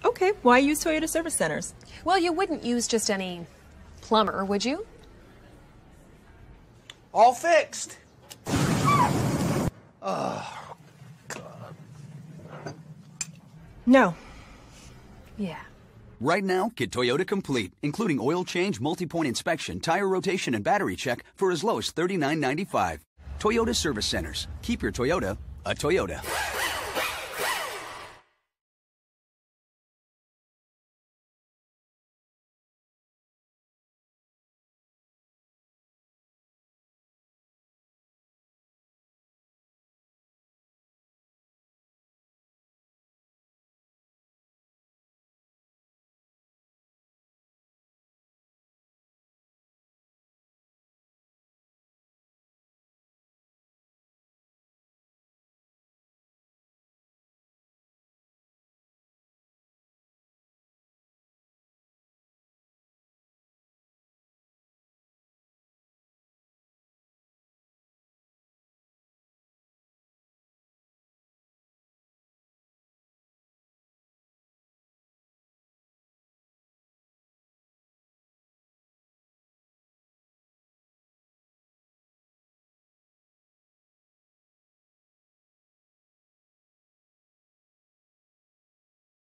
Okay, why use Toyota Service Centers? Well, you wouldn't use just any plumber, would you? All fixed. Oh, God. No. Yeah. Right now, get Toyota Complete, including oil change, multi-point inspection, tire rotation, and battery check for as low as $39.95. Toyota Service Centers. Keep your Toyota a Toyota.